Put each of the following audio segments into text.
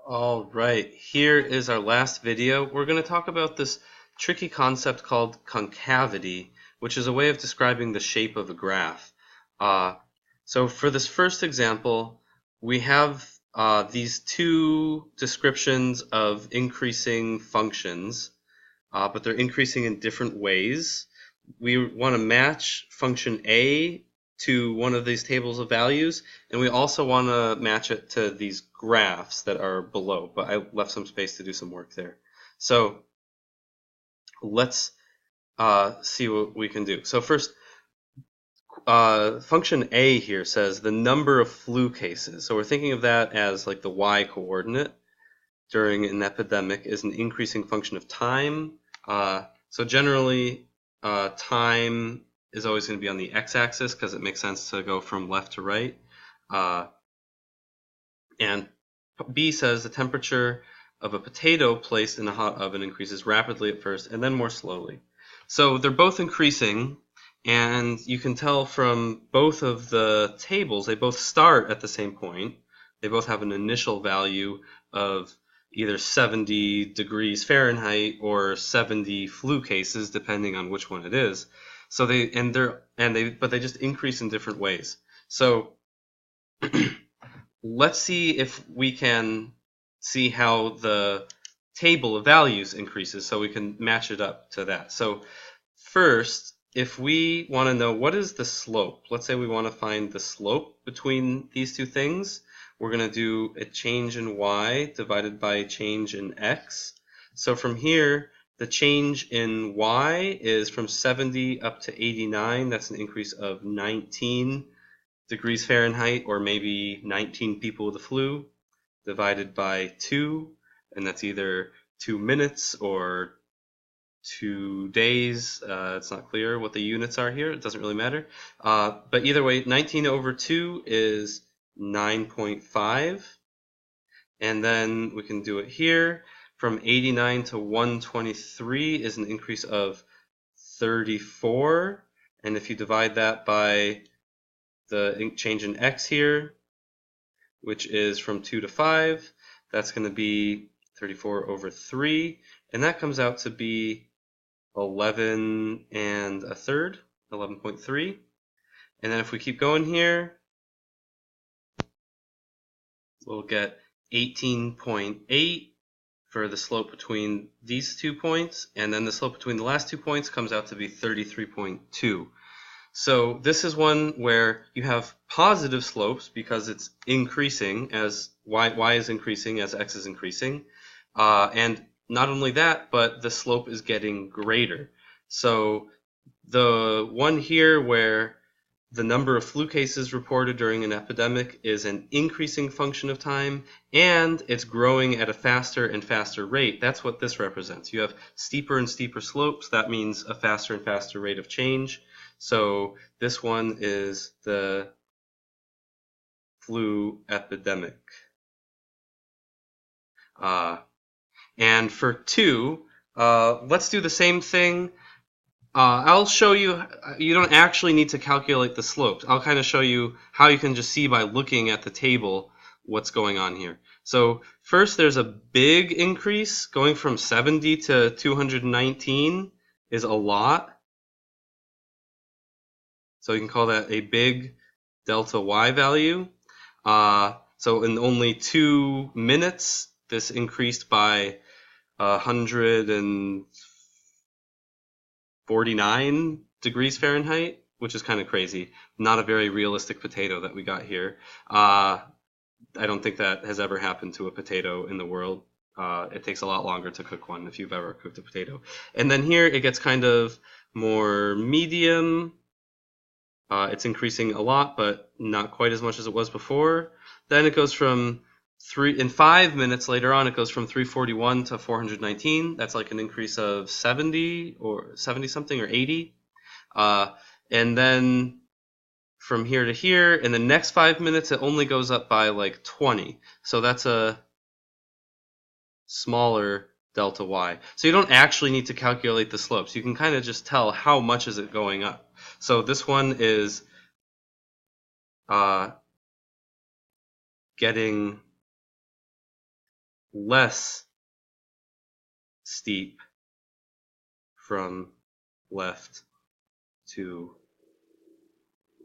All right, here is our last video. We're going to talk about this tricky concept called concavity, which is a way of describing the shape of a graph. So for this first example, we have these two descriptions of increasing functions, but they're increasing in different ways. We want to match function A to one of these tables of values, and we also want to match it to these graphs that are below, but I left some space to do some work there. So let's see what we can do. So first, function A here says the number of flu cases. So we're thinking of that as like the y coordinate during an epidemic is an increasing function of time. So generally, time is always going to be on the x-axis because it makes sense to go from left to right. And B says the temperature of a potato placed in a hot oven increases rapidly at first and then more slowly. So they're both increasing, and you can tell from both of the tables, they both start at the same point. They both have an initial value of either 70 degrees Fahrenheit or 70 flu cases, depending on which one it is. So they just increase in different ways. So let's see if we can see how the table of values increases so we can match it up to that. So first, if we want to know what is the slope, let's say we want to find the slope between these two things, we're going to do a change in y divided by a change in x. So from here, the change in y is from 70 up to 89. That's an increase of 19 degrees Fahrenheit, or maybe 19 people with the flu, divided by 2, and that's either 2 minutes or 2 days. It's not clear what the units are here. It doesn't really matter. But either way, 19 over 2 is 9.5. And then we can do it here. From 89 to 123 is an increase of 34. And if you divide that by the change in x here, which is from 2 to 5, that's going to be 34 over 3. And that comes out to be 11 and a third, 11.3. And then if we keep going here, we'll get 18.8 for the slope between these 2 points, and then the slope between the last 2 points comes out to be 33.2. So this is one where you have positive slopes because it's increasing as y is increasing as x is increasing, and not only that, but the slope is getting greater. So the one here where the number of flu cases reported during an epidemic is an increasing function of time, and it's growing at a faster and faster rate. That's what this represents. You have steeper and steeper slopes. That means a faster and faster rate of change. So this one is the flu epidemic. And for 2, let's do the same thing. I'll show you, you don't actually need to calculate the slopes. I'll kind of show you how you can just see by looking at the table what's going on here. So first there's a big increase. Going from 70 to 219 is a lot. So you can call that a big delta y value. So in only 2 minutes, this increased by 149 degrees Fahrenheit, which is kind of crazy. Not a very realistic potato that we got here. I don't think that has ever happened to a potato in the world. It takes a lot longer to cook one if you've ever cooked a potato. And then here it gets kind of more medium. It's increasing a lot, but not quite as much as it was before. Then it goes from 5 minutes later on, it goes from 341 to 419. That's like an increase of 70 or 70 something or 80. And then from here to here, in the next 5 minutes, it only goes up by like 20. So that's a smaller delta y. So you don't actually need to calculate the slopes. You can kind of just tell how much is it going up. So this one is getting less steep from left to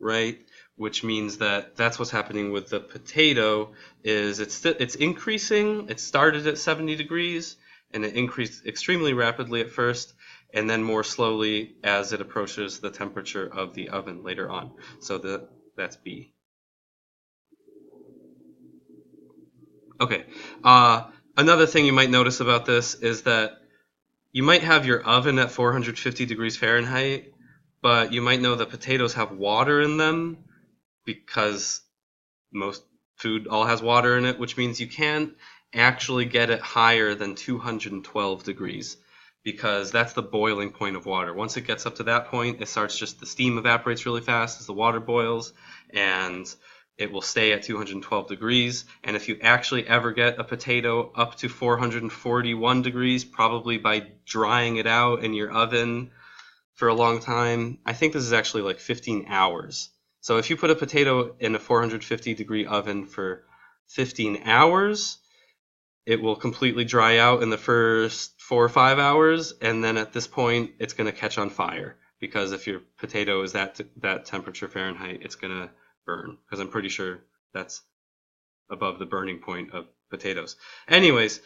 right, which means that that's what's happening with the potato. Is it's increasing. It started at 70 degrees and it increased extremely rapidly at first, and then more slowly as it approaches the temperature of the oven later on. So that's B. Okay. Another thing you might notice about this is that you might have your oven at 450 degrees Fahrenheit, but you might know that potatoes have water in them because most food all has water in it, which means you can't actually get it higher than 212 degrees because that's the boiling point of water. Once it gets up to that point, it starts the steam evaporates really fast as the water boils, and it will stay at 212 degrees. And if you actually ever get a potato up to 441 degrees, probably by drying it out in your oven for a long time, I think this is actually like 15 hours. So if you put a potato in a 450 degree oven for 15 hours, it will completely dry out in the first 4 or 5 hours, and then at this point, it's going to catch on fire. Because if your potato is that temperature Fahrenheit, it's going to burn, because I'm pretty sure that's above the burning point of potatoes. Anyways,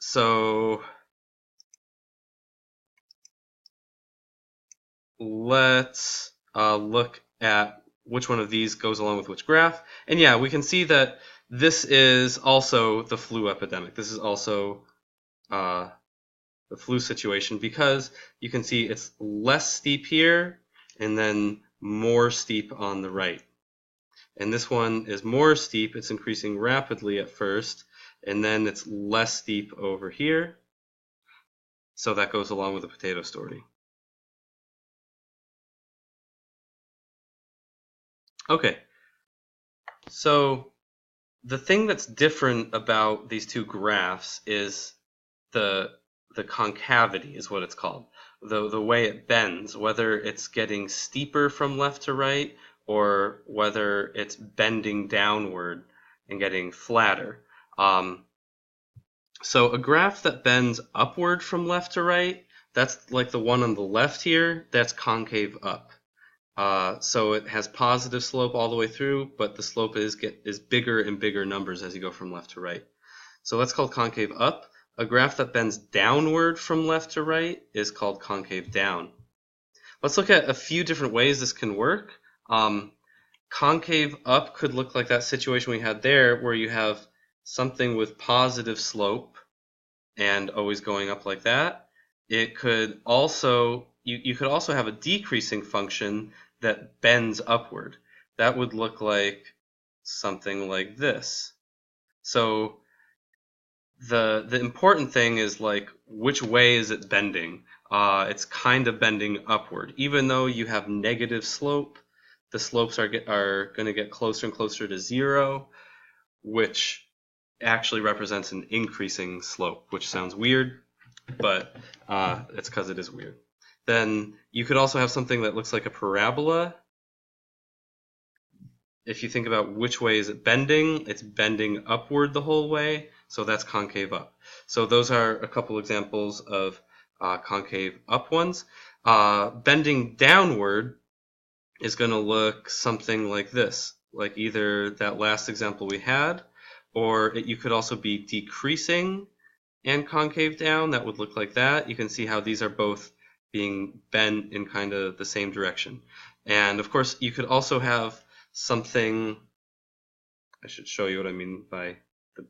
so let's look at which one of these goes along with which graph. And yeah, we can see that this is also the flu epidemic. This is also the flu situation, because you can see it's less steep here and then more steep on the right. And this one is more steep. It's increasing rapidly at first, and then it's less steep over here. So that goes along with the potato story. Okay, so the thing that's different about these two graphs is the concavity is what it's called. The way it bends, whether it's getting steeper from left to right or whether it's bending downward and getting flatter. So a graph that bends upward from left to right, that's like the one on the left here, that's concave up. So it has positive slope all the way through, but the slope is bigger and bigger numbers as you go from left to right. So that's called concave up. A graph that bends downward from left to right is called concave down. Let's look at a few different ways this can work. Concave up could look like that situation we had there, where you have something with positive slope and always going up like that. It could also, you could also have a decreasing function that bends upward. That would look like something like this. So the important thing is like which way is it bending? It's kind of bending upward. Even though you have negative slope, the slopes are going to get closer and closer to zero, which actually represents an increasing slope, which sounds weird, but it's because it is weird. Then you could also have something that looks like a parabola. If you think about which way is it bending, it's bending upward the whole way, so that's concave up. So those are a couple examples of concave up ones. Bending downward is going to look something like this, like either that last example we had, or you could also be decreasing and concave down. That would look like that. You can see how these are both being bent in kind of the same direction. And of course, you could also have something, I should show you what I mean by the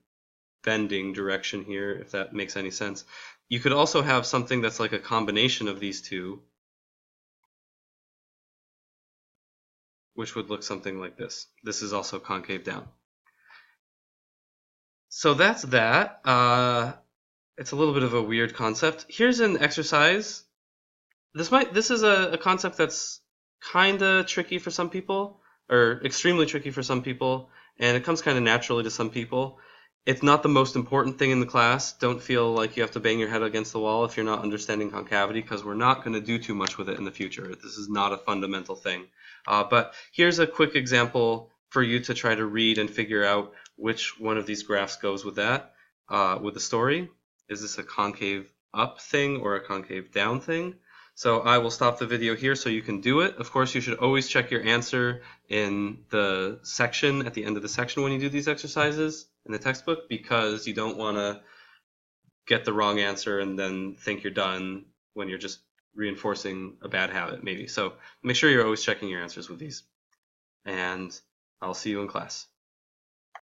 bending direction here, if that makes any sense. You could also have something that's like a combination of these two, which would look something like this. This is also concave down. So that's that. It's a little bit of a weird concept. Here's an exercise. This is a concept that's kind of tricky for some people, or extremely tricky for some people, and it comes kind of naturally to some people. It's not the most important thing in the class. Don't feel like you have to bang your head against the wall if you're not understanding concavity, because we're not going to do too much with it in the future. This is not a fundamental thing. But here's a quick example for you to try to read and figure out which one of these graphs goes with that, with the story. Is this a concave up thing or a concave down thing? So I will stop the video here so you can do it. Of course, you should always check your answer in the section, at the end of the section when you do these exercises in the textbook, because you don't want to get the wrong answer and then think you're done when you're just reinforcing a bad habit, maybe. So make sure you're always checking your answers with these. And I'll see you in class.